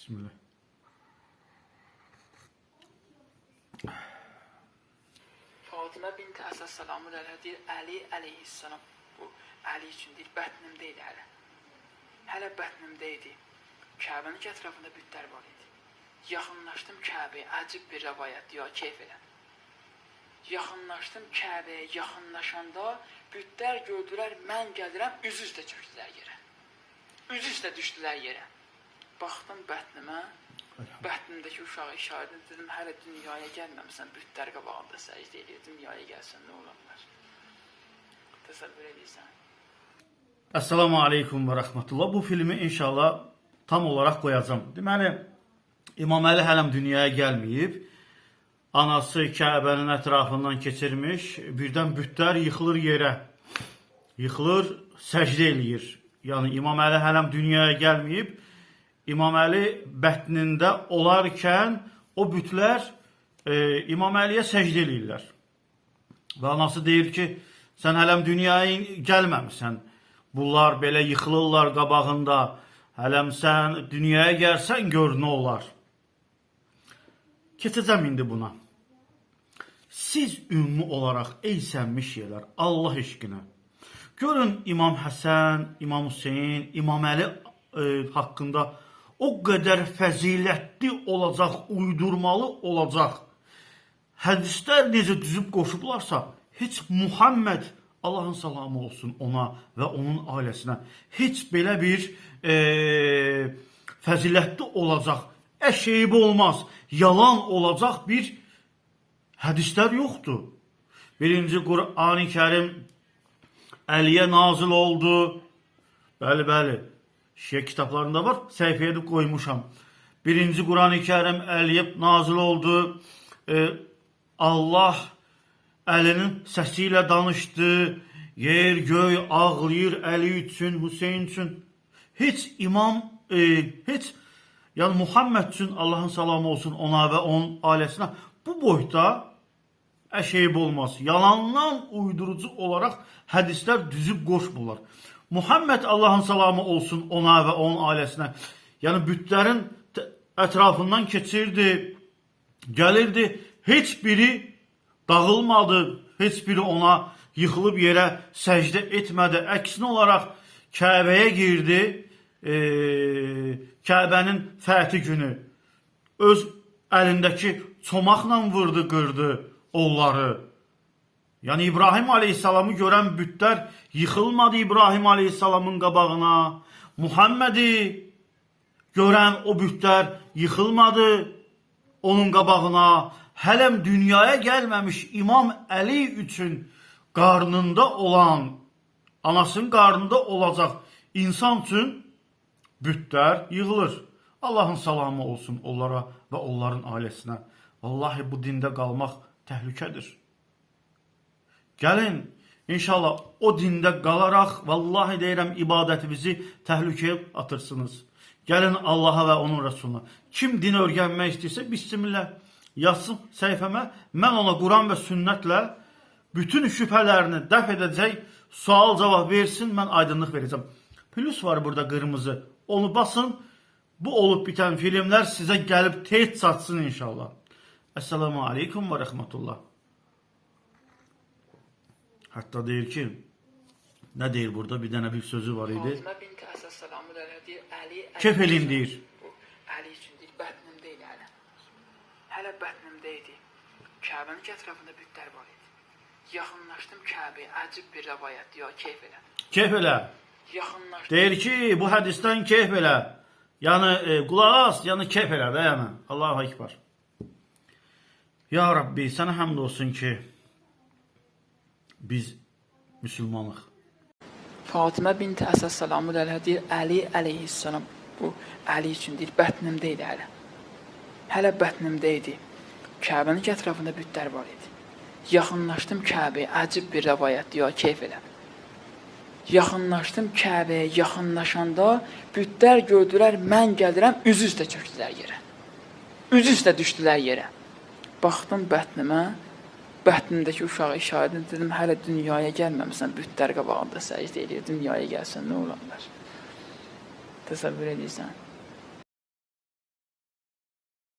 Bismillah. Fatıma binti Əsəd salamun əleyhə deyir, Əli əleyhissalam, bu Əli üçün deyir, bətnimdə idi hələ. Hələ bətnimdə idi. Kəbənin ətrafında bütlər var idi. Yaxınlaşdım Kəbəyə, əcib bir rəvayət, ya keyf elə. Yaxınlaşdım Kəbəyə, yaxınlaşanda bütlər gördülər, mən gəlirəm, üzü üstə çöktülər yerə. Üzü üstə düşdülər yerə. Baxdım bətnimə, bətnimdəki uşağı işarət dedim, hələ dünyaya gəlməmişsən, bütlər qabağında səcdə edir, dünyaya gəlsən, nə olanlar? Təsəvvür edirsən. Esselamu Aleyküm ve Rahmetullah. Bu filmi inşallah tam olarak koyacağım. Deməli, İmam Əli hələm dünyaya gəlməyib. Anası Kəbənin ətrafından keçirmiş. Birdən bütlər yıxılır yerə. Yıxılır, səcdə eləyir. Yəni İmam Əli hələm dünyaya gəlməyib. İmam Əli bətnində olarkən o bütlər İmam Əliyə səcdə eləyirlər. Və anası deyir ki, sən hələm dünyaya gəlməmişsən. Bunlar belə yıxılırlar qabağında. Hələm sən dünyaya gəlsən gör nə olar. Keçəcəm indi buna. Siz ümumi olaraq ey sənmiş yerlər, Allah eşqinə. Görün İmam Həsən, İmam Hüseyin, İmam Əli haqqında o qədər fəzilətli olacaq, uydurmalı olacaq. Hədislər necə düzüb qoşublarsa, heç Muhammed, Allahın salamı olsun ona və onun ailəsinə, heç belə bir fəzilətli olacaq, əşeybi olmaz, yalan olacaq bir hədislər yoxdur. Birinci Qur'an-ı Kərim Əliyə nazil oldu. Bəli, bəli. Şiə kitablarında var, səhifəyə də qoymuşam. Birinci Qur'an-ı Kərim Əliyə nazil oldu. Allah Əlinin səsi ilə danışdı. Yer, göy ağlayır Əli üçün, Hüseyin üçün. Heç yəni Muhammed üçün Allahın salamı olsun ona və onun ailəsinə bu boyda əşeyib olmaz. Yalandan uydurucu olaraq hədislər düzüb qoşmurlar. Muhammed Allahın salamı olsun ona və onun ailəsinə. Yəni bütlərin ətrafından keçirdi, gəlirdi. Heç biri dağılmadı, heç biri ona yıxılıb yerə səcdə etmədi. Əksinə olaraq Kəbəyə girdi, Kəbənin fəthi günü. Öz əlindəki çomaqla vurdu, qırdı onları. Yəni İbrahim Aleyhisselamı görən bütlər yıxılmadı İbrahim Aleyhisselamın qabağına. Muhammedi görən o bütlər yıxılmadı onun qabağına. Hələm dünyaya gəlməmiş İmam Əli üçün qarnında olan, anasının qarnında olacaq insan üçün bütlər yığılır. Allahın salamı olsun onlara və onların ailəsinə. Vallahi bu dində qalmaq təhlükədir. Gəlin, inşallah o dində qalaraq, vallahi deyirəm, ibadətimizi təhlükəyə atırsınız. Gəlin Allaha və onun Rəsuluna. Kim din öyrənmək istəyirsə, bismillah yazsın səhifəmə. Mən ona Quran və sünnətlə bütün şübhələrini dəf edəcək, sual cavab versin, mən aydınlıq verəcəm. Plus var burada qırmızı. Onu basın. Bu olub bitən filmlər sizə gəlib tez çatsın inşallah. Esselamu Aleyküm və Rəhmətullah. Hətta deyir ki, nə deyir burada? Bir dənə bir sözü var idi. Fatıma binti Əsəd salamun əleyhə deyir, Əli Kef elin deyir. Əli üçün deyir, bətnimdə idi hələ. Hələ bətnimdə idi. Kəbənin ətrafında bütlər var idi. Yaxınlaşdım Kəbəyə, əcib bir rəvayət, ya keyf elə. Keyf elə. Yaxınlaşdım. Deyir ki, bu hədisdən keyf elə. Yəni qulaq as, yəni keyf elə də yəni. Allahu Ekber. Ya Rabbi, sənə həmd olsun ki, biz müsəlmanıq. Fatıma binti Əsəd salamun əleyhə deyir, Əli əleyhissalam, bu Əli üçün deyir, bətnimdə idi hələ. Hələ bətnimdə idi. Kəbənin ətrafında bütlər var idi. Yaxınlaşdım Kəbəyə, əcib bir rəvayət, ya keyf elə. Yaxınlaşdım Kəbəyə, yaxınlaşanda bütlər gördülər, mən gəlirəm, üzü üstə çöktülər yerə. Üzü üstə düşdülər yerə. Baxdım bətnimə, bətnimdəki uşağı işarət dedim, hələ dünyaya gəlməmişsən, bütlər qabağında səcdə edir, dünyaya gəlsən, nə olanlar? Təsəvvür edirsən.